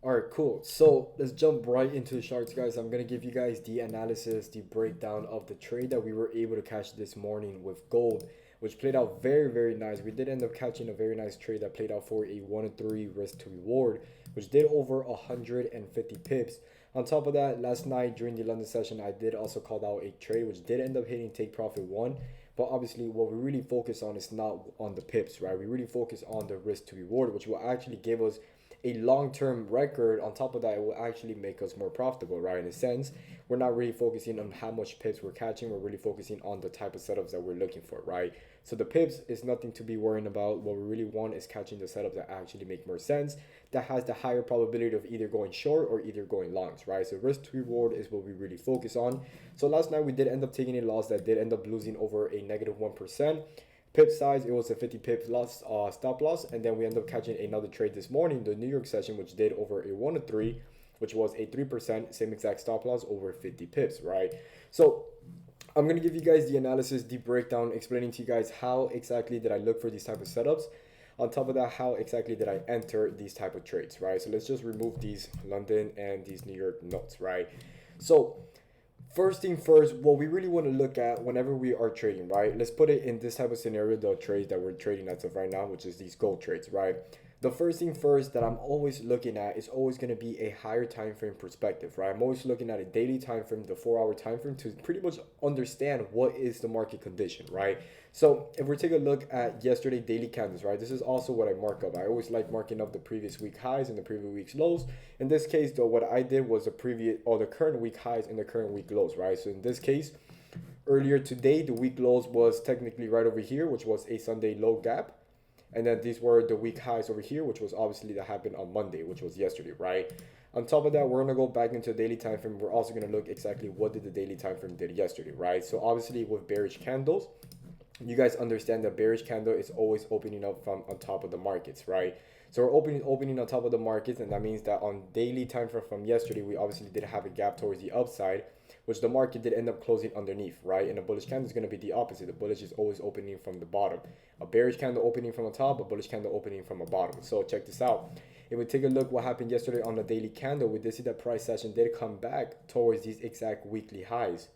All right, cool. So let's jump right into the charts, guys. I'm gonna give you guys the analysis, the breakdown of the trade that we were able to catch this morning with gold, which played out very, very nice. We did end up catching a very nice trade that played out for a 1 to 3 risk to reward, which did over 150 pips. On top of that, last night during the London session, I did also call out a trade which did end up hitting take profit one. But obviously, what we really focus on is not on the pips, right? We really focus on the risk to reward, which will actually give us a long-term record. On top of that, it will actually make us more profitable, right? In a sense, we're not really focusing on how much pips we're catching. We're really focusing on the type of setups that we're looking for, right? So the pips is nothing to be worrying about. What we really want is catching the setups that actually make more sense, that has the higher probability of either going short or either going longs, right? So risk to reward is what we really focus on. So last night we did end up taking a loss that did end up losing over a negative 1%. Pip size, it was a 50 pip loss, stop loss, and then we end up catching another trade this morning, the New York session, which did over a 1 to 3, which was a 3%, same exact stop loss over 50 pips, right? So I'm gonna give you guys the analysis, the breakdown, explaining to you guys how exactly did I look for these type of setups. On top of that, how exactly did I enter these type of trades, right? So let's just remove these London and these New York notes, right? So first thing first, what we really want to look at whenever we are trading, right? Let's put it in this type of scenario, the trades that we're trading as of right now, which is these gold trades, right? The first thing first that I'm always looking at is always going to be a higher time frame perspective, right? I'm always looking at a daily time frame, the 4 hour time frame, to pretty much understand what is the market condition, right? So if we take a look at yesterday daily candles, right? This is also what I mark up. I always like marking up the previous week highs and the previous week's lows. In this case, though, what I did was the previous or the current week highs and the current week lows, right? So in this case, earlier today, the week lows was technically right over here, which was a Sunday low gap. And then these were the week highs over here, which was obviously that happened on Monday, which was yesterday, right? On top of that, we're gonna go back into a daily time frame. We're also gonna look exactly what did the daily time frame did yesterday, right? So obviously with bearish candles, you guys understand that bearish candle is always opening up from on top of the markets, right? So we're opening on top of the markets, and that means that on daily time frame from yesterday, we obviously did have a gap towards the upside, which the market did end up closing underneath, right? And a bullish candle is going to be the opposite. The bullish is always opening from the bottom. A bearish candle opening from the top, a bullish candle opening from the bottom. So check this out. If we take a look what happened yesterday on the daily candle, we did see that price session did come back towards these exact weekly highs,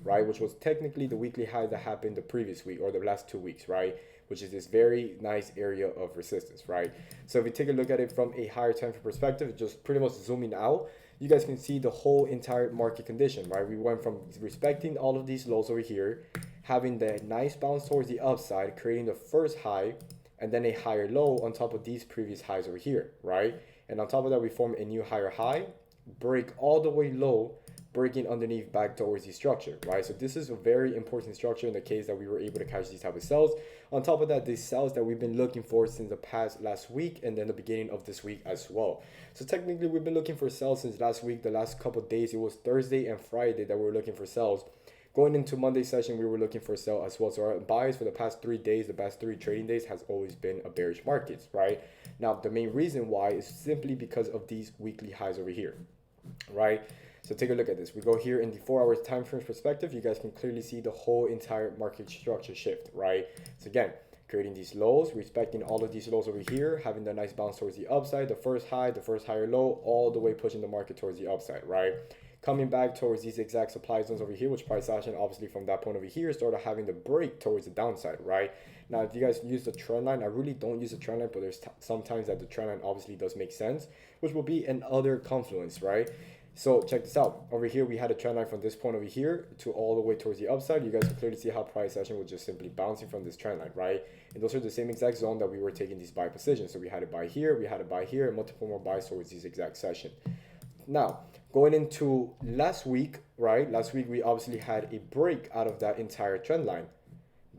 right? Which was technically the weekly high that happened the previous week or the last 2 weeks, right? Which is this very nice area of resistance, right? So if we take a look at it from a higher time frame perspective, just pretty much zooming out, you guys can see the whole entire market condition, right? We went from respecting all of these lows over here, having the nice bounce towards the upside, creating the first high, and then a higher low on top of these previous highs over here, right? And on top of that, we form a new higher high, break all the way low, breaking underneath back towards the structure, right? So this is a very important structure in the case that we were able to catch these type of sells. On top of that, these sells that we've been looking for since the past last week and then the beginning of this week as well. So technically, we've been looking for sells since last week. The last couple of days, it was Thursday and Friday that we were looking for sells. Going into Monday session, we were looking for a sell as well. So our bias for the past 3 days, the past 3 trading days, has always been a bearish markets, right? Now, the main reason why is simply because of these weekly highs over here, right? So take a look at this. We go here in the 4 hour time frame perspective. You guys can clearly see the whole entire market structure shift, right? So again, creating these lows, respecting all of these lows over here, having the nice bounce towards the upside, the first high, the first higher low, all the way pushing the market towards the upside, right? Coming back towards these exact supply zones over here, which price action obviously from that point over here started having the break towards the downside, right? Now, if you guys use the trend line, I really don't use the trend line, but there's sometimes that the trend line obviously does make sense, which will be another confluence, right? So check this out. Over here, we had a trend line from this point over here to all the way towards the upside. You guys can clearly see how price action was just simply bouncing from this trend line, right? And those are the same exact zone that we were taking these buy positions. So we had a buy here, we had a buy here, and multiple more buys towards this exact session. Now, going into last week, right? Last week, we obviously had a break out of that entire trend line.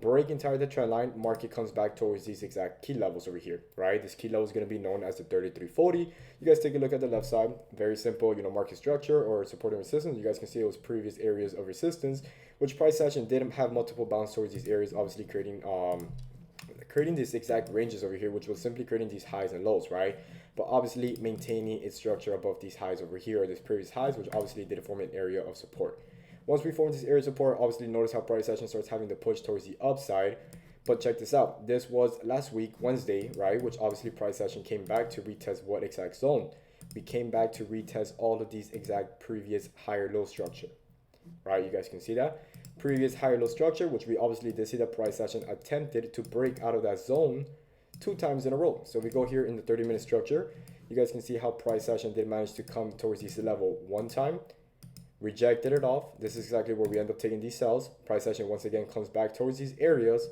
Break entire the trend line, market comes back towards these exact key levels over here, right? This key level is going to be known as the 3340. You guys take a look at the left side. Very simple, market structure or support and resistance. You guys can see it was previous areas of resistance, which price action didn't have multiple bounce towards these areas, obviously creating these exact ranges over here, which was simply creating these highs and lows, right? But obviously maintaining its structure above these highs over here, or these previous highs, which obviously did form an area of support. Once we form this area of support, obviously notice how price action starts having the push towards the upside. But check this out. This was last week, Wednesday, right? Which obviously price action came back to retest what exact zone? we came back to retest all of these exact previous higher low structure, right? You guys can see that previous higher low structure, which we obviously did see that price action attempted to break out of that zone 2 times in a row. So we go here in the 30-minute structure. You guys can see how price action did manage to come towards this level one time, rejected it off. This is exactly where we end up taking these sells. Price action once again comes back towards these areas,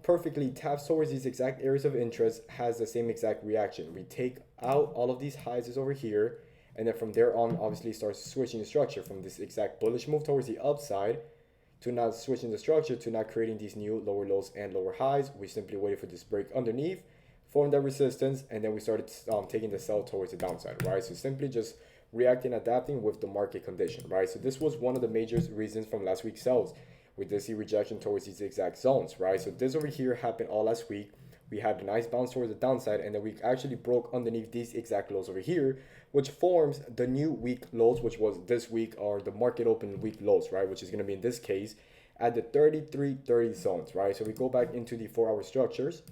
perfectly taps towards these exact areas of interest, has the same exact reaction. We take out all of these highs over here, and then from there on obviously starts switching the structure from this exact bullish move towards the upside to now switching the structure to now creating these new lower lows and lower highs. We simply waited for this break underneath, formed that resistance, and then we started taking the sell towards the downside, right? So simply just reacting, adapting with the market condition, right? So this was one of the major reasons from last week's sells. We did see rejection towards these exact zones, right? So this over here happened all last week. We had a nice bounce towards the downside, and then we actually broke underneath these exact lows over here, which forms the new week lows, which was this week, or the market open week lows, right? Which is going to be in this case at the 33.30 zones, right? So we go back into the 4-hour structures.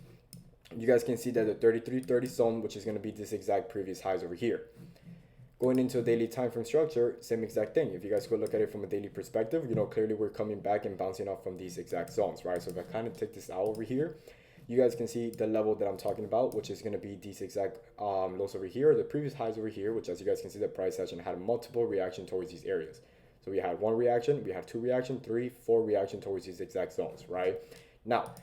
You guys can see that the 33.30 zone, which is going to be this exact previous highs over here. Going into a daily time frame structure, same exact thing. If you guys go look at it from a daily perspective, you know, clearly we're coming back and bouncing off from these exact zones, right? So if I kind of take this out over here, you guys can see the level that I'm talking about, which is going to be these exact lows over here, the previous highs over here, which as you guys can see, the price action had multiple reaction towards these areas. So we had one reaction, we have 2 reaction, 3, 4 reaction towards these exact zones, right? Now,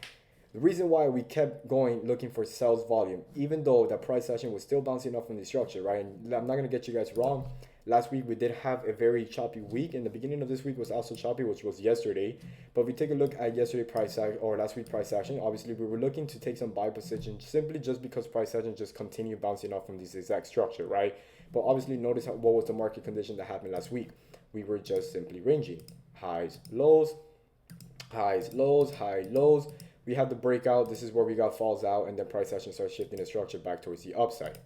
the reason why we kept going looking for sales volume, even though the price action was still bouncing off from the structure, right? And I'm not going to get you guys wrong. Last week, we did have a very choppy week, and the beginning of this week was also choppy, which was yesterday. But if we take a look at yesterday price action, or last week price action, obviously we were looking to take some buy position simply just because price action just continued bouncing off from this exact structure, right? But obviously notice what was the market condition that happened last week. We were just simply ranging. Highs, lows, highs, lows, high, lows. We had the breakout. This is where we got falls out, and then price action starts shifting the structure back towards the upside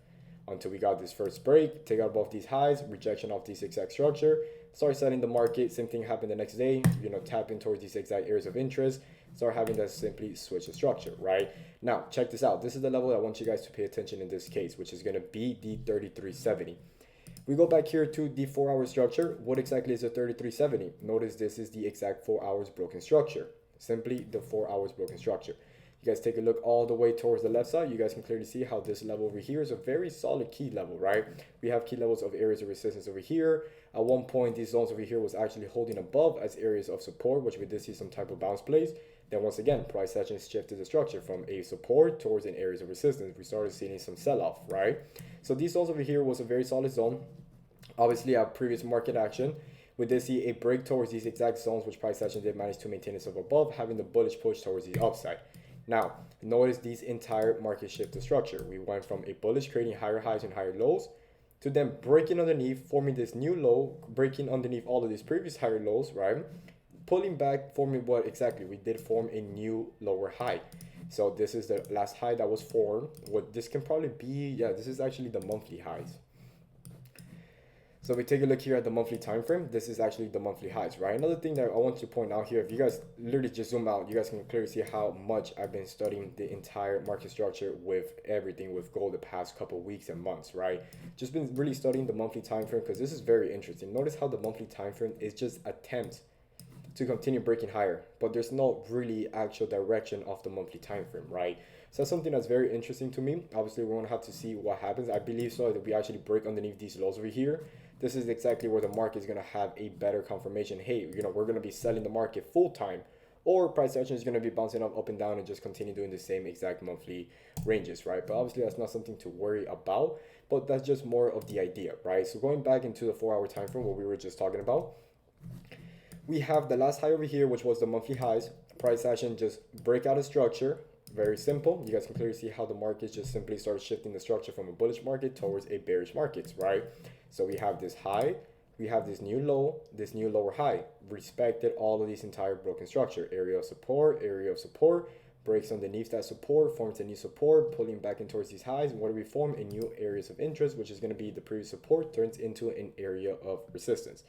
until we got this first break, take out both these highs, rejection of this exact structure, start setting the market. Same thing happened the next day, you know, tapping towards these exact areas of interest, start having to simply switch the structure, right? Now, check this out. This is the level I want you guys to pay attention in this case, which is going to be the 3370. We go back here to the 4-hour structure. What exactly is the 3370? Notice this is the exact 4 hours broken structure. Simply the 4 hours broken structure. You guys take a look all the way towards the left side. You guys can clearly see how this level over here is a very solid key level, right? We have key levels of areas of resistance over here. At one point, these zones over here was actually holding above as areas of support, which we did see some type of bounce plays. Then once again, price action shifted the structure from a support towards an areas of resistance. We started seeing some sell-off, right? So these zones over here was a very solid zone. Obviously, our previous market action, we did see a break towards these exact zones, which price action did manage to maintain itself above, having the bullish push towards the upside. Now, notice these entire market shift to structure. We went from a bullish creating higher highs and higher lows to then breaking underneath, forming this new low, breaking underneath all of these previous higher lows, right? Pulling back, forming what exactly? We did form a new lower high. So this is the last high that was formed. What this can probably be, yeah, this is actually the monthly highs. So if we take a look here at the monthly time frame, this is actually the monthly highs, right? Another thing that I want to point out here, if you guys literally just zoom out, you guys can clearly see how much I've been studying the entire market structure with everything with gold the past couple weeks and months, right? Just been really studying the monthly time frame because this is very interesting. Notice how the monthly time frame is just attempts to continue breaking higher, but there's no really actual direction of the monthly time frame, right? So that's something that's very interesting to me. Obviously, we're gonna have to see what happens. I believe so that we actually break underneath these lows over here. This is exactly where the market is gonna have a better confirmation. Hey, you know, we're gonna be selling the market full time, or price action is gonna be bouncing up and down and just continue doing the same exact monthly ranges, right? But obviously, that's not something to worry about. But that's just more of the idea, right? So going back into the 4-hour time frame, what we were just talking about. We have the last high over here, which was the monthly highs. Price action just break out of structure. Very simple. You guys can clearly see how the market just simply starts shifting the structure from a bullish market towards a bearish market, right? So we have this high, we have this new low, this new lower high. Respected all of these entire broken structure. Area of support, breaks underneath that support, forms a new support, pulling back in towards these highs. What do we form? A new areas of interest, which is going to be the previous support, turns into an area of resistance.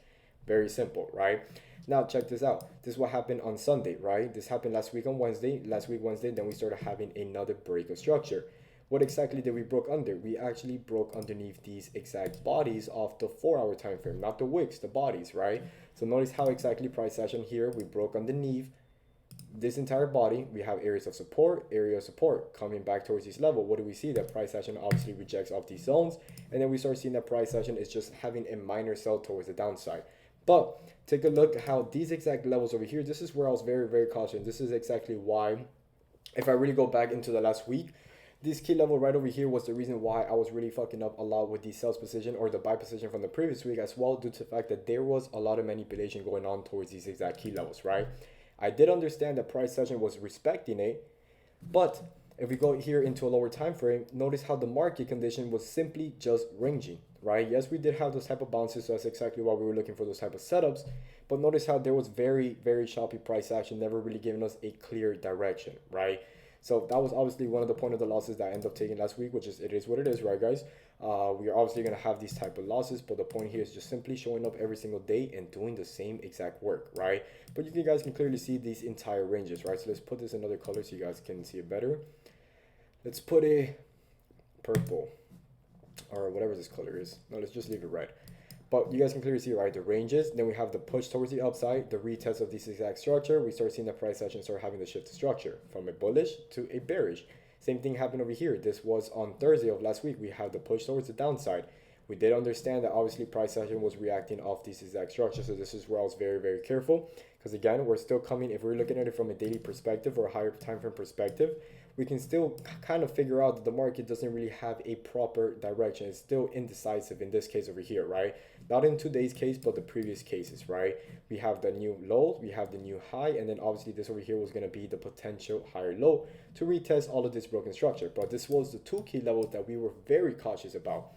Very simple, right? Now check this out. This is what happened on Sunday, right? This happened last week on Wednesday. Last week Wednesday, then we started having another break of structure. What exactly did we broke under? We actually broke underneath these exact bodies of the 4-hour time frame, not the wicks, the bodies, right? So notice how exactly price action here, we broke underneath this entire body. We have areas of support, area of support coming back towards this level. What do we see? That price action obviously rejects off these zones, and then we start seeing that price action is just having a minor sell towards the downside. But take a look at how these exact levels over here, this is where I was very, very cautious. This is exactly why, if I really go back into the last week, this key level right over here was the reason why I was really fucking up a lot with the sales position or the buy position from the previous week as well, due to the fact that there was a lot of manipulation going on towards these exact key levels, right? I did understand that price action was respecting it, but if we go here into a lower time frame, notice how the market condition was simply just ranging, right? Yes, we did have those type of bounces, so that's exactly why we were looking for those type of setups. But notice how there was very, very choppy price action, never really giving us a clear direction, right? So that was obviously one of the point of the losses that I ended up taking last week, which is it is what it is, right, guys? We are obviously going to have these type of losses, but the point here is just simply showing up every single day and doing the same exact work, right? But you guys can clearly see these entire ranges, right? So let's put this in another color so you guys can see it better. Let's put a purple or whatever this color is. No, let's just leave it red. But you guys can clearly see, right, the ranges. Then we have the push towards the upside, the retest of this exact structure. We start seeing the price action start having the shift to structure from a bullish to a bearish. Same thing happened over here. This was on Thursday of last week. We had the push towards the downside. We did understand that obviously price action was reacting off this exact structure. So this is where I was very, very careful. Because again, we're still coming, if we're looking at it from a daily perspective or a higher time frame perspective, we can still kind of figure out that the market doesn't really have a proper direction. It's still indecisive in this case over here, right? Not in today's case, but the previous cases, right? We have the new low, we have the new high, and then obviously this over here was going to be the potential higher low to retest all of this broken structure. But this was the two key levels that we were very cautious about.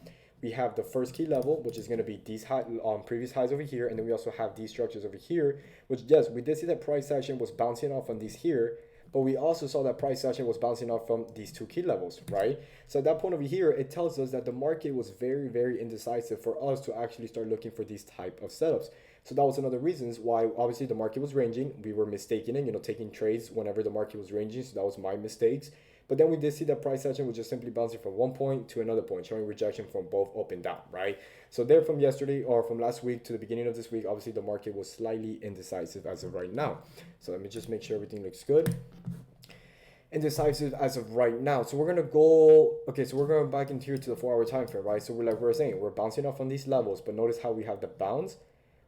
We have the first key level, which is going to be these high, previous highs over here, and then we also have these structures over here, which yes, we did see that price action was bouncing off on these here, but we also saw that price action was bouncing off from these two key levels, right? So at that point over here, it tells us that the market was very, very indecisive for us to actually start looking for these type of setups. So that was another reasons why obviously the market was ranging. We were mistaken in, taking trades whenever the market was ranging. So that was my mistakes. But then we did see that price action was just simply bouncing from one point to another point, showing rejection from both up and down, right? So there from yesterday or from last week to the beginning of this week, obviously the market was slightly indecisive as of right now. So let me just make sure everything looks good. Indecisive as of right now. So we're gonna go, okay, so we're going back into here to the 4-hour time frame, right? So we're like we were saying, we're bouncing off on these levels, but notice how we have the bounce.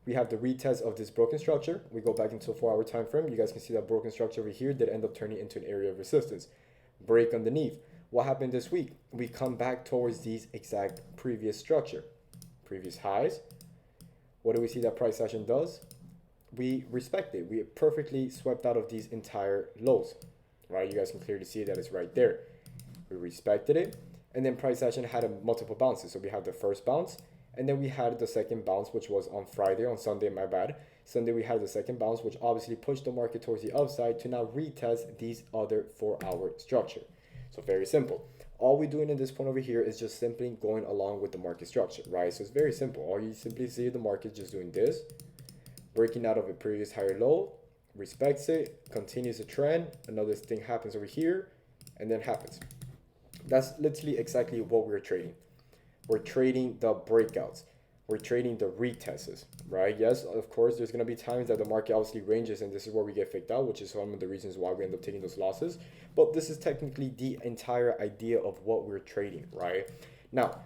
We have the retest of this broken structure. We go back into a 4-hour time frame. You guys can see that broken structure over here that end up turning into an area of resistance. Break underneath. What happened this week? We come back towards these exact previous structure, previous highs. What do we see that price action does? We respect it. We perfectly swept out of these entire lows, right? You guys can clearly see that it's right there. We respected it, and then price action had a multiple bounces. So we had the first bounce, and then we had the second bounce, which was on Friday, on Sunday, my bad. Sunday, we had the second bounce, which obviously pushed the market towards the upside to now retest these other 4-hour structure. So very simple. All we're doing in this point over here is just simply going along with the market structure, right? So it's very simple. All you simply see the market just doing this, breaking out of a previous higher low, respects it, continues the trend, another thing happens over here, and then happens. That's literally exactly what we're trading. We're trading the breakouts. We're trading the retests, right? Yes, of course, there's going to be times that the market obviously ranges, and this is where we get faked out, which is one of the reasons why we end up taking those losses. But this is technically the entire idea of what we're trading, right? Now,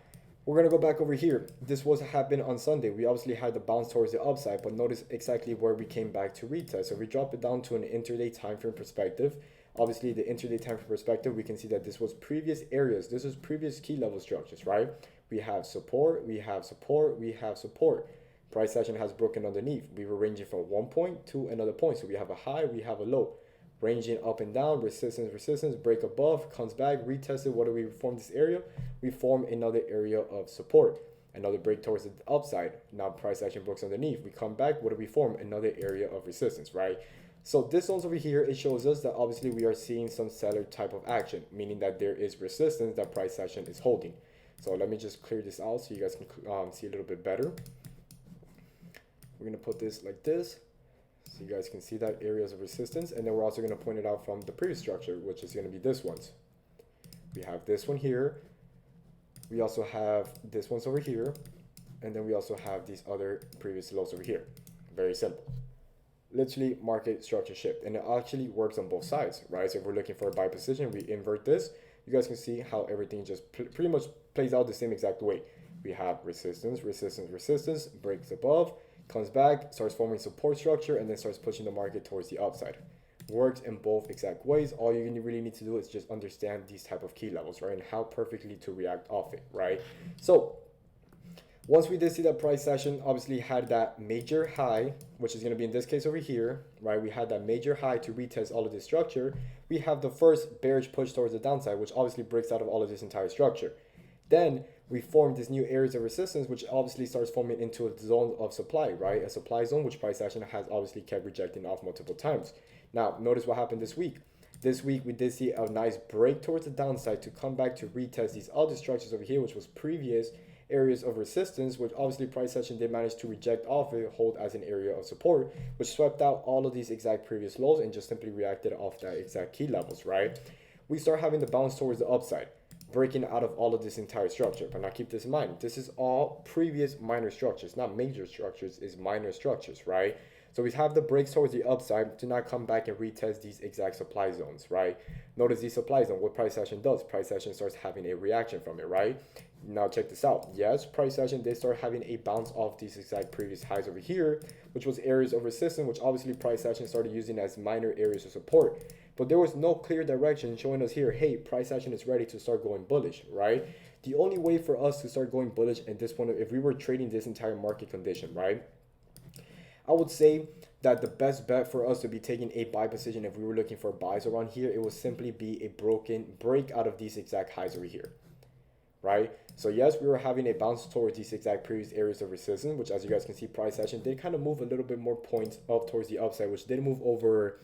we're going to go back over here. This was happened on Sunday. We obviously had the bounce towards the upside, but notice exactly where we came back to retest. So we drop it down to an intraday time frame perspective. Obviously, the intraday time frame perspective, we can see that this was previous areas. This is previous key level structures, right? We have support, we have support, we have support. Price action has broken underneath. We were ranging from one point to another point. So we have a high, we have a low. Ranging up and down, resistance, resistance, break above, comes back, retested. What do we form this area? We form another area of support. Another break towards the upside. Now price action breaks underneath. We come back, what do we form? Another area of resistance, right? So this zones over here, it shows us that obviously we are seeing some seller type of action, meaning that there is resistance that price action is holding. So let me just clear this out so you guys can see a little bit better. We're going to put this like this so you guys can see that areas of resistance. And then we're also going to point it out from the previous structure, which is going to be this ones. We have this one here. We also have this one's over here. And then we also have these other previous lows over here. Very simple. Literally market structure shift, and it actually works on both sides, right? So if we're looking for a buy position, we invert this. You guys can see how everything just pretty much plays out the same exact way. We have resistance, resistance, resistance, breaks above, comes back, starts forming support structure, and then starts pushing the market towards the upside. Works in both exact ways. All you really need to do is just understand these type of key levels, right? And how perfectly to react off it, right? So once we did see that price action obviously had that major high, which is going to be in this case over here, right? We had that major high to retest all of this structure. We have the first bearish push towards the downside, which obviously breaks out of all of this entire structure. Then we form these new areas of resistance, which obviously starts forming into a zone of supply, right? A supply zone, which price action has obviously kept rejecting off multiple times. Now, notice what happened this week. This week, we did see a nice break towards the downside to come back to retest these other structures over here, which was previous areas of resistance, which obviously price action did manage to reject off it, hold as an area of support, which swept out all of these exact previous lows and just simply reacted off that exact key levels, right? We start having the bounce towards the upside, breaking out of all of this entire structure. But now keep this in mind, this is all previous minor structures, not major structures, is minor structures, right? So we have the breaks towards the upside to not come back and retest these exact supply zones, right? Notice these supply zones, what price action does. Price action starts having a reaction from it, right? Now check this out. Yes, price action did start having a bounce off these exact previous highs over here, which was areas of resistance, which obviously price action started using as minor areas of support. But there was no clear direction showing us here, hey, price action is ready to start going bullish, right? The only way for us to start going bullish at this point, if we were trading this entire market condition, right? I would say that the best bet for us to be taking a buy position if we were looking for buys around here, it would simply be a broken break out of these exact highs over here, right? So yes, we were having a bounce towards these exact previous areas of resistance, which as you guys can see, price action did kind of move a little bit more points up towards the upside, which did move over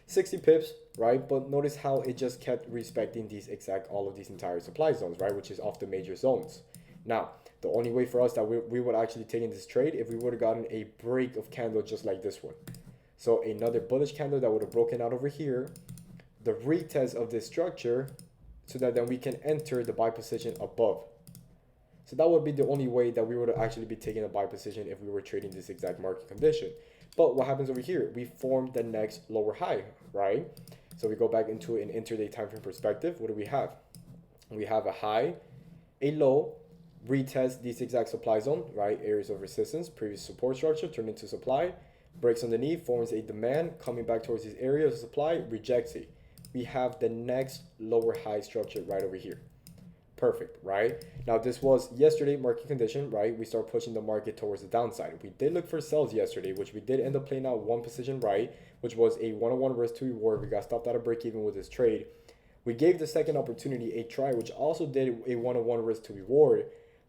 60 pips, right? But notice how it just kept respecting these exact, all of these entire supply zones, right? Which is off the major zones. Now, the only way for us that we would actually take in this trade if we would have gotten a break of candle just like this one. So another bullish candle that would have broken out over here, the retest of this structure, so that then we can enter the buy position above. So that would be the only way that we would actually be taking a buy position if we were trading this exact market condition. But what happens over here? We form the next lower high, right? So we go back into an intraday time frame perspective. What do we have? We have a high, a low, retest this exact supply zone, right? Areas of resistance, previous support structure turned into supply, breaks underneath, forms a demand, coming back towards these areas of supply, rejects it. We have the next lower high structure right over here. Perfect, right? Now this was yesterday market condition, right? We start pushing the market towards the downside. We did look for sells yesterday, which we did end up playing out one position right, which was a one-on-one risk to reward. We got stopped out of break even with this trade. We gave the second opportunity a try, which also did a one-on-one risk to reward.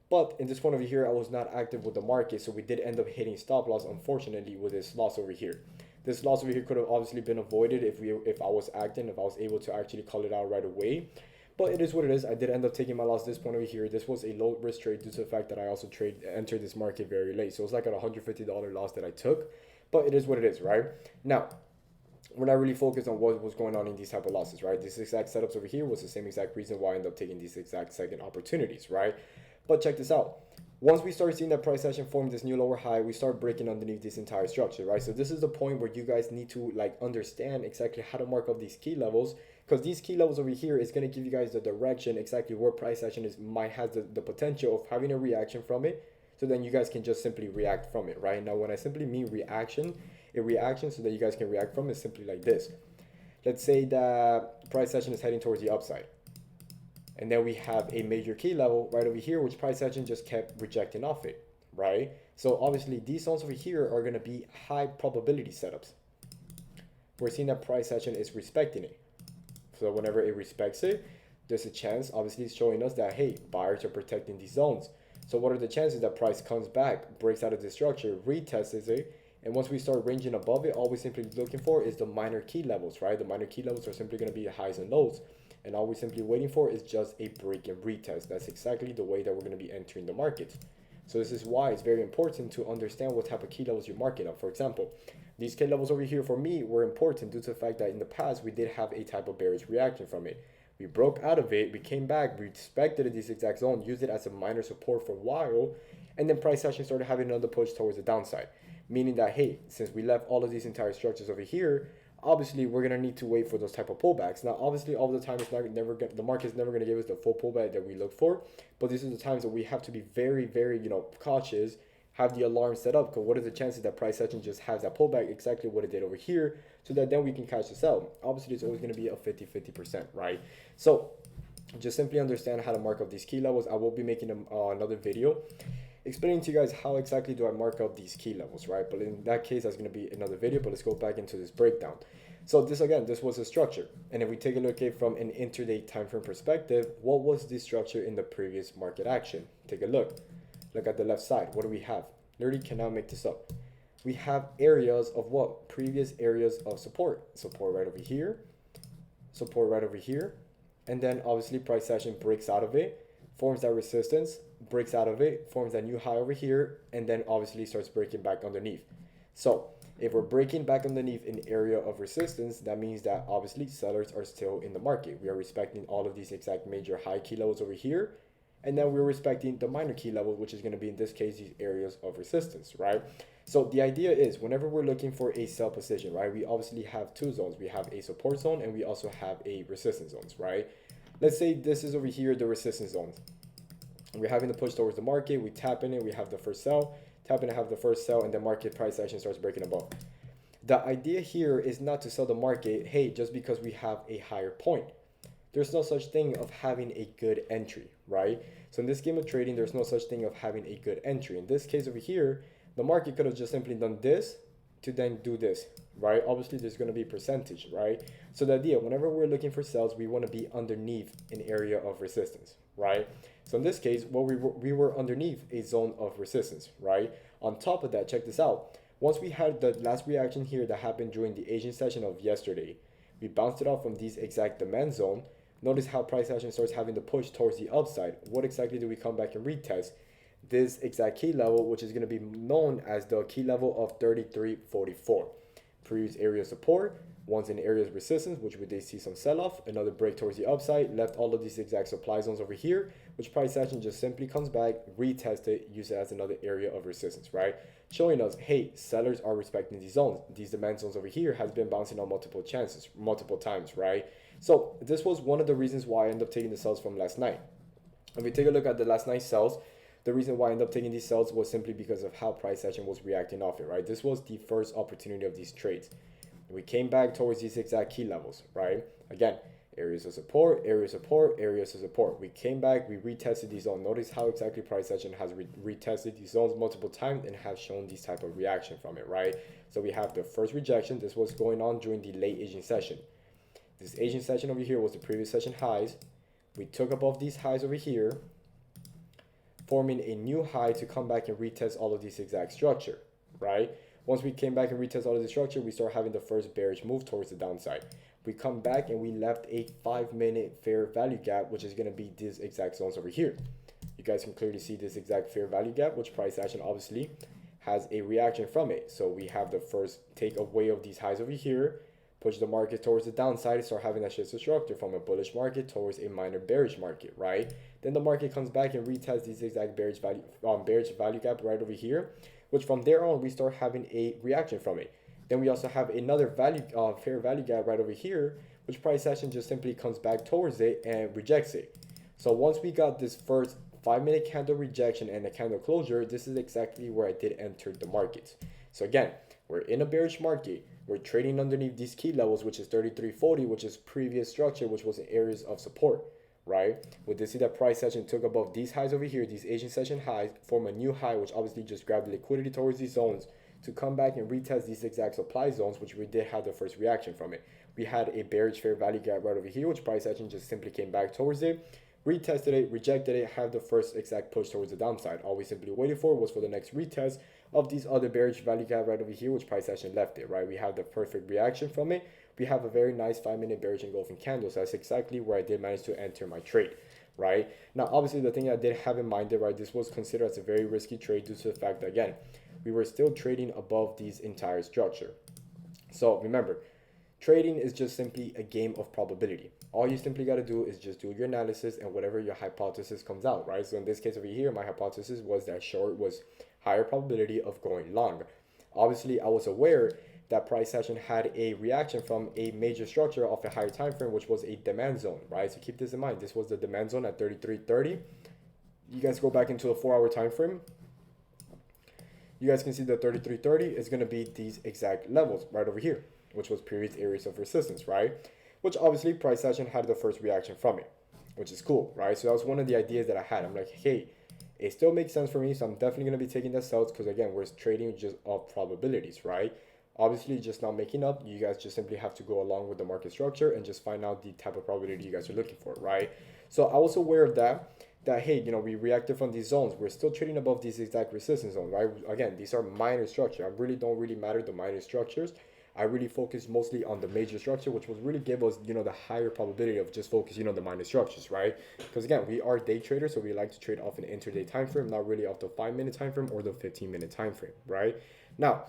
But in this one over here, I was not active with the market, so we did end up hitting stop loss, unfortunately, with this loss over here. This loss over here could have obviously been avoided if I was acting, if I was able to actually call it out right away. But it is what it is. I did end up taking my loss this point over here. This was a low risk trade due to the fact that I also entered this market very late. So it was like a $150 loss that I took. But it is what it is, right? Now, we're not really focused on what was going on in these type of losses, right? This exact setups over here was the same exact reason why I ended up taking these exact second opportunities, right? But check this out. Once we start seeing that price action form this new lower high, we start breaking underneath this entire structure, right? So this is the point where you guys need to like understand exactly how to mark up these key levels, because these key levels over here is going to give you guys the direction exactly where price action has the potential of having a reaction from it. So then you guys can just simply react from it, right? Now, when I simply mean reaction, a reaction so that you guys can react from is simply like this. Let's say that price action is heading towards the upside. And then we have a major key level right over here, which price action just kept rejecting off it, right? So obviously these zones over here are going to be high probability setups. We're seeing that price action is respecting it. So whenever it respects it, there's a chance, obviously it's showing us that, hey, buyers are protecting these zones. So what are the chances that price comes back, breaks out of the structure, retests it, and once we start ranging above it, all we're simply looking for is the minor key levels, right? The minor key levels are simply going to be the highs and lows. And all we're simply waiting for is just a break and retest. That's exactly the way that we're going to be entering the market. So this is why it's very important to understand what type of key levels you're marking up. For example, these key levels over here for me were important due to the fact that in the past we did have a type of bearish reaction from it. We broke out of it, we came back, we respected this exact zone, used it as a minor support for a while, and then price action started having another push towards the downside. Meaning that, hey, since we left all of these entire structures over here, obviously we're gonna need to wait for those type of pullbacks. Now, obviously, all the time the market's never gonna give us the full pullback that we look for, but these are the times that we have to be very, very, cautious, have the alarm set up, because what are the chances that price action just has that pullback exactly what it did over here, so that then we can catch the sell. Obviously, it's always going to be a 50-50%, right? So just simply understand how to mark up these key levels. I will be making another video explaining to you guys how exactly do I mark up these key levels, right? But in that case, that's going to be another video, but let's go back into this breakdown. So this, again, this was a structure. And if we take a look at from an intraday time frame perspective, what was this structure in the previous market action? Take a look. Look at the left side. What do we have? Literally cannot make this up. We have areas of what? Previous areas of support. Support right over here. Support right over here. And then obviously price action breaks out of it, forms that resistance, breaks out of it, forms that new high over here, and then obviously starts breaking back underneath. So if we're breaking back underneath an area of resistance, that means that obviously sellers are still in the market. We are respecting all of these exact major high key levels over here. And then we're respecting the minor key level, which is going to be, in this case, these areas of resistance, right? So the idea is whenever we're looking for a sell position, right, we obviously have two zones. We have a support zone and we also have a resistance zones, right? Let's say this is over here, the resistance zone. We're having to push towards the market. We tap in it. We have the first sell. Tap in and have the first sell, and the market price action starts breaking above. The idea here is not to sell the market, hey, just because we have a higher point. There's no such thing of having a good entry, right? So in this game of trading, there's no such thing of having a good entry. In this case over here, the market could have just simply done this to then do this, right? Obviously, there's going to be percentage, right? So the idea, whenever we're looking for sells, we want to be underneath an area of resistance, right? So in this case, what we were underneath a zone of resistance, right? On top of that, check this out. Once we had the last reaction here that happened during the Asian session of yesterday, we bounced it off from this exact demand zone. Notice how price action starts having to push towards the upside. What exactly do we come back and retest? This exact key level, which is going to be known as the key level of 33.44. Previous area of support, one's in areas of resistance, which we did see some sell-off, another break towards the upside, left all of these exact supply zones over here, which price action just simply comes back, retest it, use it as another area of resistance, right? Showing us, hey, sellers are respecting these zones. These demand zones over here has been bouncing on multiple times, right? So this was one of the reasons why I ended up taking the sells from last night. If we take a look at the last night's sells, the reason why I ended up taking these sells was simply because of how price action was reacting off it, right? This was the first opportunity of these trades. We came back towards these exact key levels, right? Again, areas of support, areas of support, areas of support. We came back, we retested these zones. Notice how exactly price action has retested these zones multiple times and have shown these type of reaction from it, right? So we have the first rejection. This was going on during the late Asian session. This Asian session over here was the previous session highs. We took above these highs over here, forming a new high to come back and retest all of this exact structure, right? Once we came back and retest all of the structure, we start having the first bearish move towards the downside. We come back and we left a 5-minute fair value gap, which is going to be these exact zones over here. You guys can clearly see this exact fair value gap, which price action obviously has a reaction from it. So we have the first take away of these highs over here, push the market towards the downside, start having that shift structure from a bullish market towards a minor bearish market, right? Then the market comes back and retests this exact bearish value gap right over here, which from there on we start having a reaction from it. Then we also have another fair value gap right over here, which price action just simply comes back towards it and rejects it. So once we got this first 5-minute candle rejection and a candle closure, this is exactly where I did enter the market. So again, we're in a bearish market. We're trading underneath these key levels, which is 33.40, which is previous structure, which was in areas of support, right? We did see that price action took above these highs over here, these Asian session highs, form a new high, which obviously just grabbed the liquidity towards these zones to come back and retest these exact supply zones, which we did have the first reaction from it. We had a bearish fair value gap right over here, which price action just simply came back towards it, retested it, rejected it, had the first exact push towards the downside. All we simply waited for was for the next retest of these other bearish value gap right over here, which price action left it, right? We have the perfect reaction from it. We have a very nice 5-minute bearish engulfing candle. So that's exactly where I did manage to enter my trade, right? Now, obviously, the thing I did have in mind, right, this was considered as a very risky trade due to the fact that, again, we were still trading above these entire structure. So remember, trading is just simply a game of probability. All you simply got to do is just do your analysis and whatever your hypothesis comes out, right? So in this case over here, my hypothesis was that short was higher probability of going long. Obviously, I was aware that price action had a reaction from a major structure of a higher time frame, which was a demand zone, right? So keep this in mind. This was the demand zone at 33.30. You guys go back into a 4-hour time frame. You guys can see the 33.30 is going to be these exact levels right over here, which was previous areas of resistance, right? Which obviously price action had the first reaction from it, which is cool, right? So that was one of the ideas that I had. I'm like, hey, it still makes sense for me, so I'm definitely going to be taking the sells because, again, we're trading just off probabilities, right? Obviously, just not making up. You guys just simply have to go along with the market structure and just find out the type of probability you guys are looking for, right? So I was aware of that hey, we reacted from these zones. We're still trading above these exact resistance zones, right? Again, these are minor structure. I really don't really matter the minor structures. I really focus mostly on the major structure, which will really give us, the higher probability of just focusing on the minor structures, right? Because again, we are day traders, so we like to trade off an intraday time frame, not really off the 5-minute time frame or the 15-minute time frame, right? Now,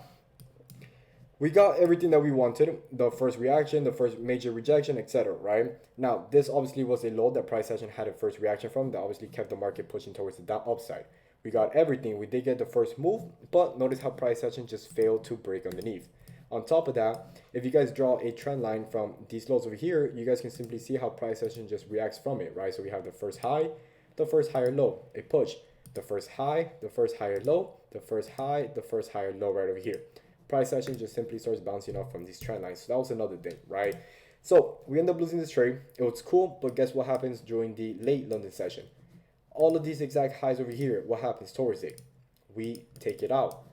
we got everything that we wanted, the first reaction, the first major rejection, etc., right? Now, this obviously was a low that price action had a first reaction from that obviously kept the market pushing towards the upside. We got everything. We did get the first move, but notice how price action just failed to break underneath. On top of that, if you guys draw a trend line from these lows over here, you guys can simply see how price action just reacts from it, right? So we have the first high, the first higher low, a push, the first high, the first higher low, the first high, the first higher low right over here. Price action just simply starts bouncing off from these trend lines. So that was another thing, right? So we end up losing this trade. It was cool, but guess what happens during the late London session? All of these exact highs over here, what happens towards it? We take it out.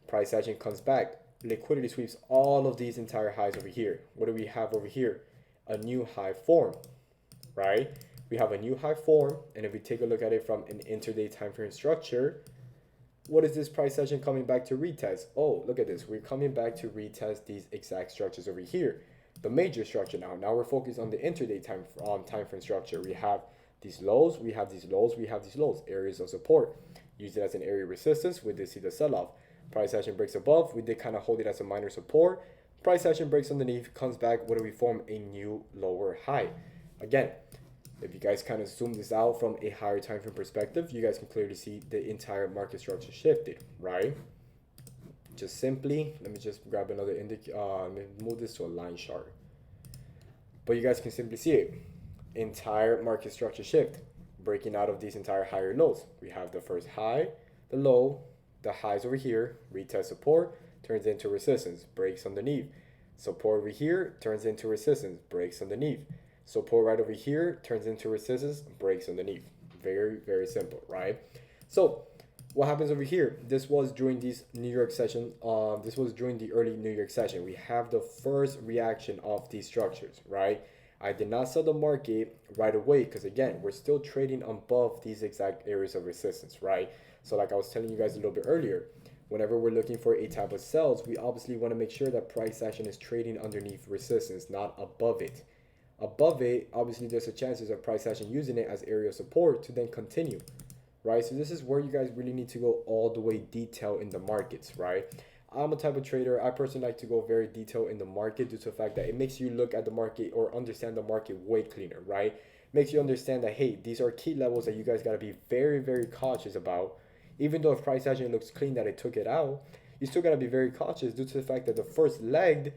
Price action comes back. Liquidity sweeps all of these entire highs over here. What do we have over here? A new high form, right? We have a new high form, and if we take a look at it from an intraday time frame structure, what is this price action coming back to retest? Oh, look at this. We're coming back to retest these exact structures over here. The major structure now. Now we're focused on the intraday time frame structure. We have these lows, we have these lows, we have these lows. Areas of support. Use it as an area of resistance. We did see the sell-off. Price action breaks above. We did kind of hold it as a minor support. Price action breaks underneath, comes back. What do we form? A new lower high. Again, if you guys kind of zoom this out from a higher time frame perspective, you guys can clearly see the entire market structure shifted, right? Just simply, let me just grab another indicator. Let me move this to a line chart. But you guys can simply see it. Entire market structure shift, breaking out of these entire higher lows. We have the first high, the low, the highs over here, retest support, turns into resistance, breaks underneath. Support over here turns into resistance, breaks underneath. Support right over here turns into resistance, breaks underneath. Very, very simple, right? So what happens over here? This was during this New York session. This was during the early New York session. We have the first reaction of these structures, right? I did not sell the market right away because, again, we're still trading above these exact areas of resistance, right? So like I was telling you guys a little bit earlier, whenever we're looking for a type of sells, we obviously want to make sure that price action is trading underneath resistance, not above it. Above it, obviously there's a chances of price action using it as area of support to then continue, right? So this is where you guys really need to go all the way detailed in the markets, right? I'm a type of trader. I personally like to go very detailed in the market due to the fact that it makes you look at the market or understand the market way cleaner, right? Makes you understand that, hey, these are key levels that you guys got to be very, very cautious about. Even though if price action looks clean that it took it out, you still got to be very cautious due to the fact that the first leg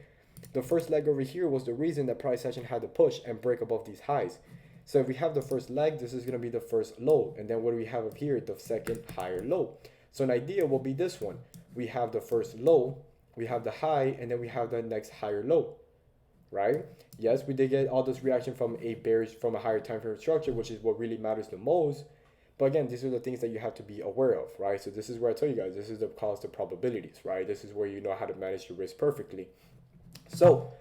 over here was the reason that price action had to push and break above these highs. So if we have the first leg, this is going to be the first low. And then what do we have up here? The second higher low. So an idea will be this one. We have the first low, we have the high, and then we have the next higher low, right? Yes, we did get all this reaction from a higher time frame structure, which is what really matters the most. But again, these are the things that you have to be aware of, right? So this is where I tell you guys, this is the cost of probabilities, right? This is where you know how to manage your risk perfectly. So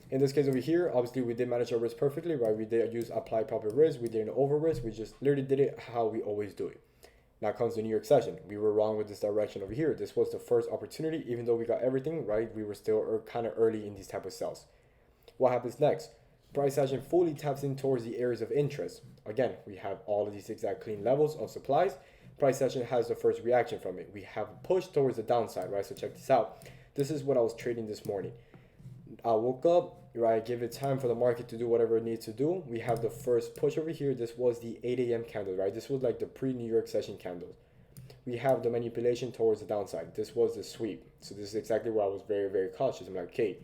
in this case over here, obviously we did manage our risk perfectly, right? We did use apply proper risk. We didn't over risk. We just literally did it how we always do it. Now comes the New York session. We were wrong with this direction over here. This was the first opportunity. Even though we got everything right, we were still kind of early in these type of sells. What happens next? Price action fully taps in towards the areas of interest. Again, we have all of these exact clean levels of supplies. Price action has the first reaction from it. We have a push towards the downside, right? So check this out. This is what I was trading this morning. I woke up, right? Give it time for the market to do whatever it needs to do. We have the first push over here. This was the 8 a.m. candle, right? This was like the pre-New York session candles. We have the manipulation towards the downside. This was the sweep. So this is exactly where I was very, very cautious. I'm like, okay,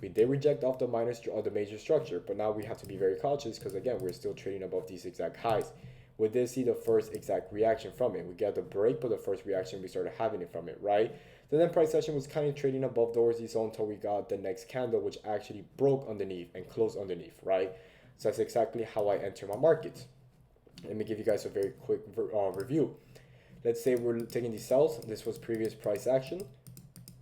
we did reject off the the major structure, but now we have to be very cautious because again, we're still trading above these exact highs. We did see the first exact reaction from it. We got the break, but the first reaction we started having it from it, right? The then price action was kind of trading above the horizontal zone until we got the next candle, which actually broke underneath and closed underneath, right? So that's exactly how I enter my markets. Let me give you guys a very quick review. Let's say we're taking these sells. This was previous price action.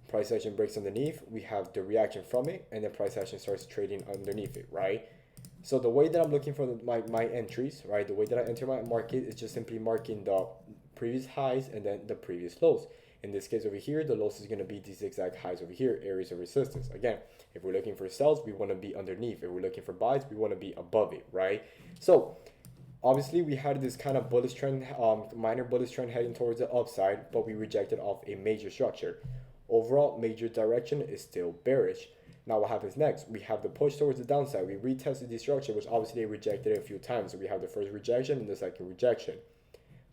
Price action breaks underneath. We have the reaction from it, and then price action starts trading underneath it, right? So the way that I'm looking for my entries, right? The way that I enter my market is just simply marking the previous highs and then the previous lows. In this case over here, the lows is going to be these exact highs over here, areas of resistance. Again, if we're looking for sells, we want to be underneath. If we're looking for buys, we want to be above it, right? So obviously we had this kind of bullish trend, minor bullish trend heading towards the upside, but we rejected off a major structure. Overall, major direction is still bearish. Now what happens next? We have the push towards the downside. We retested the structure, which obviously they rejected it a few times. So we have the first rejection and the second rejection.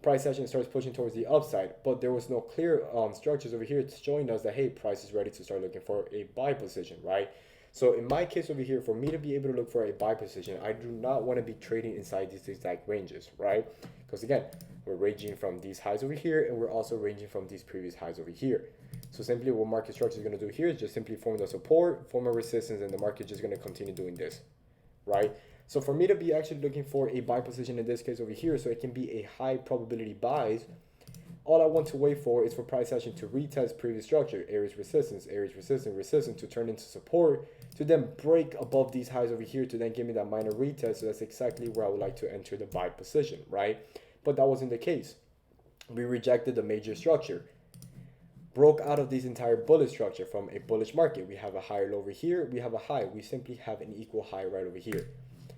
Price action starts pushing towards the upside, but there was no clear structures over here showing us that, hey, price is ready to start looking for a buy position, right? So in my case over here, for me to be able to look for a buy position, I do not want to be trading inside these exact ranges, right? Because again, we're ranging from these highs over here, and we're also ranging from these previous highs over here. So simply what market structure is going to do here is just simply form the support, form a resistance, and the market is just going to continue doing this, right? So for me to be actually looking for a buy position in this case over here, so it can be a high probability buys, all I want to wait for is for price action to retest previous structure, areas resistance, resistance to turn into support, to then break above these highs over here to then give me that minor retest. So that's exactly where I would like to enter the buy position, right? But that wasn't the case. We rejected the major structure, broke out of this entire bullish structure from a bullish market. We have a higher low over here, we have a high, we simply have an equal high right over here.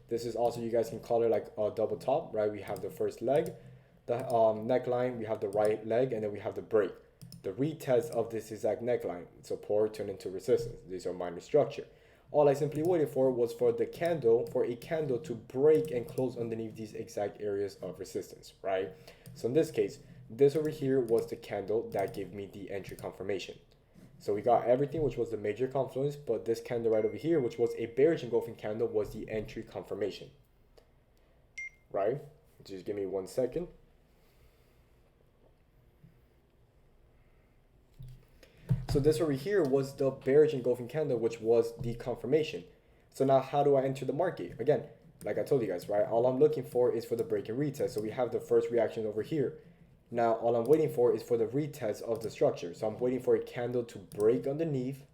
This is also, you guys can call it like a double top, right? We have the first leg, the neckline, we have the right leg, and then we have the break. The retest of this exact neckline, support turned into resistance. These are minor structure. All I simply waited for was for a candle to break and close underneath these exact areas of resistance, right? So in this case, this over here was the candle that gave me the entry confirmation. So we got everything, which was the major confluence, but this candle right over here, which was a bearish engulfing candle, was the entry confirmation, right? Just give me 1 second. So this over here was the bearish engulfing candle, which was the confirmation. So now how do I enter the market? Again, like I told you guys, right? All I'm looking for is for the break and retest. So we have the first reaction over here. Now, all I'm waiting for is for the retest of the structure. So I'm waiting for a candle to break underneath,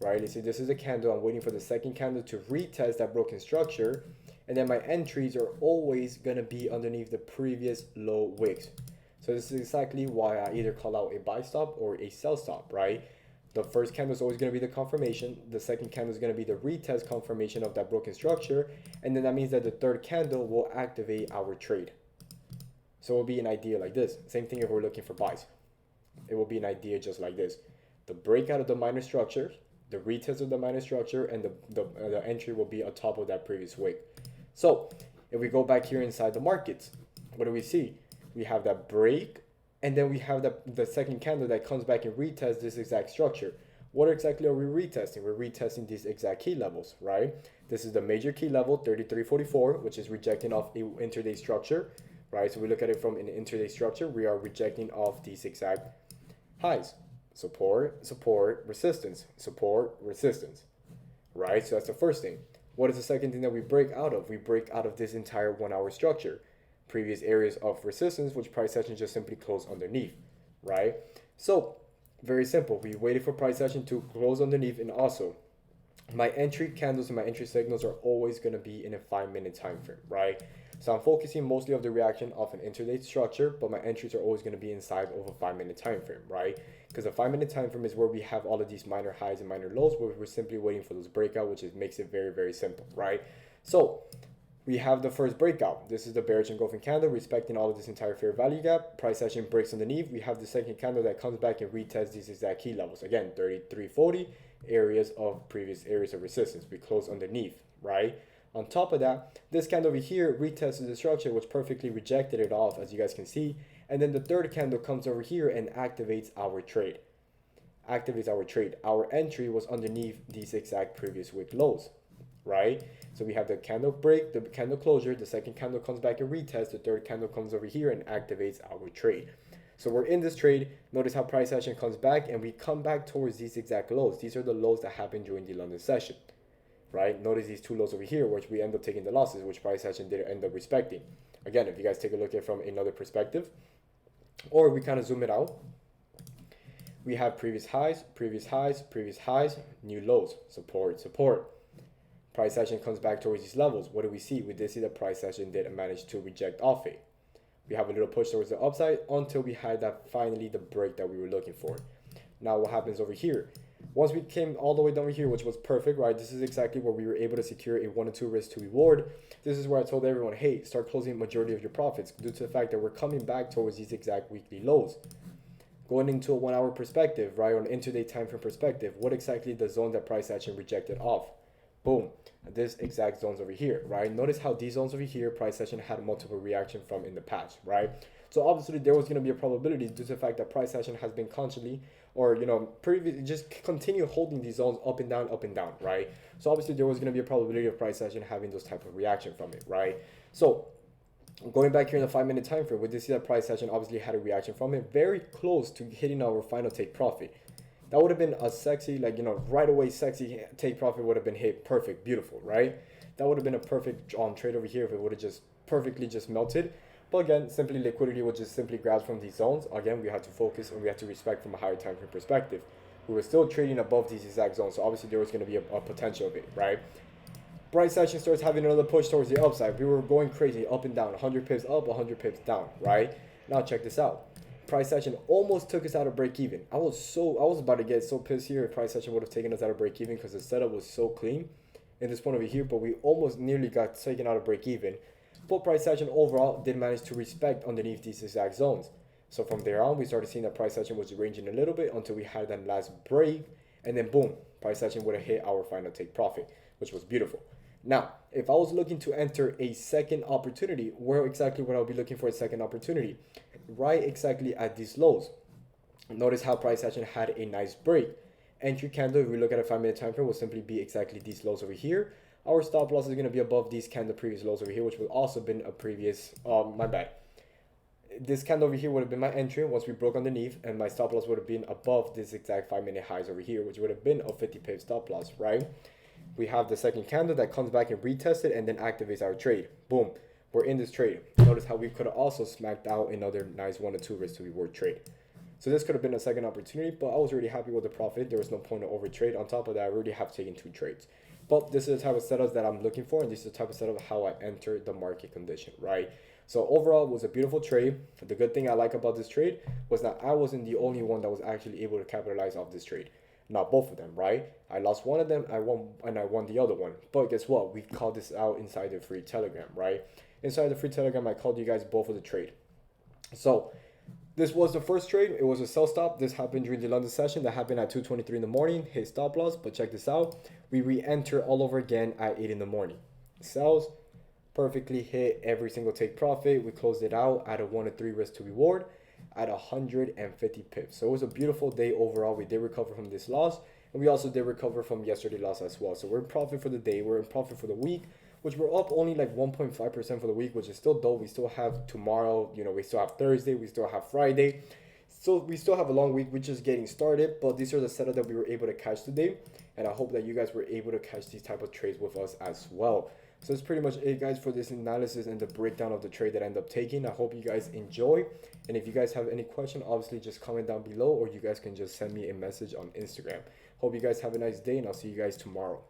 right? You see, this is a candle. I'm waiting for the second candle to retest that broken structure. And then my entries are always going to be underneath the previous low wicks. So this is exactly why I either call out a buy stop or a sell stop, right? The first candle is always going to be the confirmation. The second candle is going to be the retest confirmation of that broken structure. And then that means that the third candle will activate our trade. So it will be an idea like this. Same thing if we're looking for buys. It will be an idea just like this. The breakout of the minor structure, the retest of the minor structure, and the entry will be on top of that previous wick. So if we go back here inside the markets, what do we see? We have that break, and then we have the second candle that comes back and retests this exact structure. What exactly are we retesting? We're retesting these exact key levels, right? This is the major key level, 33.44, which is rejecting off a intraday structure. Right, so we look at it from an intraday structure. We are rejecting off these exact highs. Support, support, resistance, support, resistance. Right, so that's the first thing. What is the second thing that we break out of? We break out of this entire 1 hour structure. Previous areas of resistance, which price action just simply close underneath. Right, so very simple. We waited for price action to close underneath, and also my entry candles and my entry signals are always going to be in a 5-minute time frame, right? So I'm focusing mostly of the reaction of an intraday structure, but my entries are always going to be inside of a 5-minute time frame, right? Because the 5-minute time frame is where we have all of these minor highs and minor lows, where we're simply waiting for those breakout, which makes it very, very simple, right? So we have the first breakout. This is the bearish engulfing candle, respecting all of this entire fair value gap. Price action breaks underneath. We have the second candle that comes back and retests these exact key levels. Again, 33.40 areas of previous areas of resistance. We close underneath, right? On top of that, this candle over here retested the structure, which perfectly rejected it off, as you guys can see. And then the third candle comes over here and activates our trade. Our entry was underneath these exact previous wick lows, right? So we have the candle break, the candle closure, the second candle comes back and retests, the third candle comes over here and activates our trade. So we're in this trade. Notice how price action comes back and we come back towards these exact lows. These are the lows that happened during the London session, right? Notice these two lows over here, which we end up taking the losses, which price action did end up respecting. Again, if you guys take a look at it from another perspective, or we kind of zoom it out, we have previous highs, new lows, support. Price action comes back towards these levels. What do we see? We did see that price action did manage to reject off it. We have a little push towards the upside until we had that finally the break that we were looking for. Now what happens over here? Once we came all the way down here, which was perfect, right? This is exactly where we were able to secure a 1 and 2 risk to reward. This is where I told everyone, hey, start closing majority of your profits due to the fact that we're coming back towards these exact weekly lows. Going into a 1 hour perspective, right, on intraday time frame perspective, what exactly the zone that price action rejected off? Boom, this exact zones over here, right? Notice how these zones over here, price action had multiple reaction from in the past, right? So obviously there was going to be a probability due to the fact that price action has been constantly, or previously just continue holding these zones up and down, right? So obviously there was going to be a probability of price action having those type of reaction from it, right? So going back here in the 5-minute time frame, we did see that price action obviously had a reaction from it, very close to hitting our final take profit. That would have been a sexy, right away sexy take profit would have been hit, perfect, beautiful, right? That would have been a perfect trade over here if it would have just perfectly just melted. But again, simply liquidity would just simply grab from these zones. Again, we have to focus and we have to respect from a higher time frame perspective. We were still trading above these exact zones, so obviously there was going to be a potential of it, right? Price action starts having another push towards the upside. We were going crazy, up and down, 100 pips up, 100 pips down, right? Now check this out. Price action almost took us out of break even. I was about to get so pissed here if price action would have taken us out of break even because the setup was so clean in this point over here, but we almost nearly got taken out of break even. But price action overall did manage to respect underneath these exact zones. So from there on, we started seeing that price action was ranging a little bit until we had that last break, and then boom, price action would have hit our final take profit, which was beautiful. Now, if I was looking to enter a second opportunity, where exactly would I be looking for a second opportunity? Right exactly at these lows. Notice how price action had a nice break. Entry candle, if we look at a 5-minute time frame, will simply be exactly these lows over here. Our stop loss is going to be above these candle previous lows over here, which would also been a previous, my bad. This candle over here would have been my entry once we broke underneath, and my stop loss would have been above this exact 5-minute highs over here, which would have been a 50 pip stop loss, right? We have the second candle that comes back and retests it and then activates our trade. Boom, we're in this trade. Notice how we could have also smacked out another nice 1 or 2 risk to reward trade. So this could have been a second opportunity, but I was already happy with the profit. There was no point to overtrade. On top of that, I already have taken 2 trades. But this is the type of setups that I'm looking for, and this is the type of setup how I enter the market condition, right? So overall, it was a beautiful trade. The good thing I like about this trade was that I wasn't the only one that was actually able to capitalize off this trade. Not both of them, right? I lost one of them, I won the other one. But guess what? We called this out inside the free Telegram, right? Inside the free Telegram, I called you guys both of the trade. So this was the first trade. It was a sell stop. This happened during the London session. That happened at 2:23 in the morning. Hit stop loss. But check this out. We re-enter all over again at 8 in the morning. Sells. Perfectly hit every single take profit. We closed it out at a 1 to 3 risk to reward at 150 pips. So it was a beautiful day overall. We did recover from this loss. And we also did recover from yesterday's loss as well. So we're in profit for the day. We're in profit for the week, which we're up only like 1.5% for the week, which is still dope. We still have tomorrow, we still have Thursday, we still have Friday. So we still have a long week. We're just getting started, but these are the setup that we were able to catch today. And I hope that you guys were able to catch these type of trades with us as well. So that's pretty much it, guys, for this analysis and the breakdown of the trade that I end up taking. I hope you guys enjoy. And if you guys have any question, obviously just comment down below, or you guys can just send me a message on Instagram. Hope you guys have a nice day, and I'll see you guys tomorrow.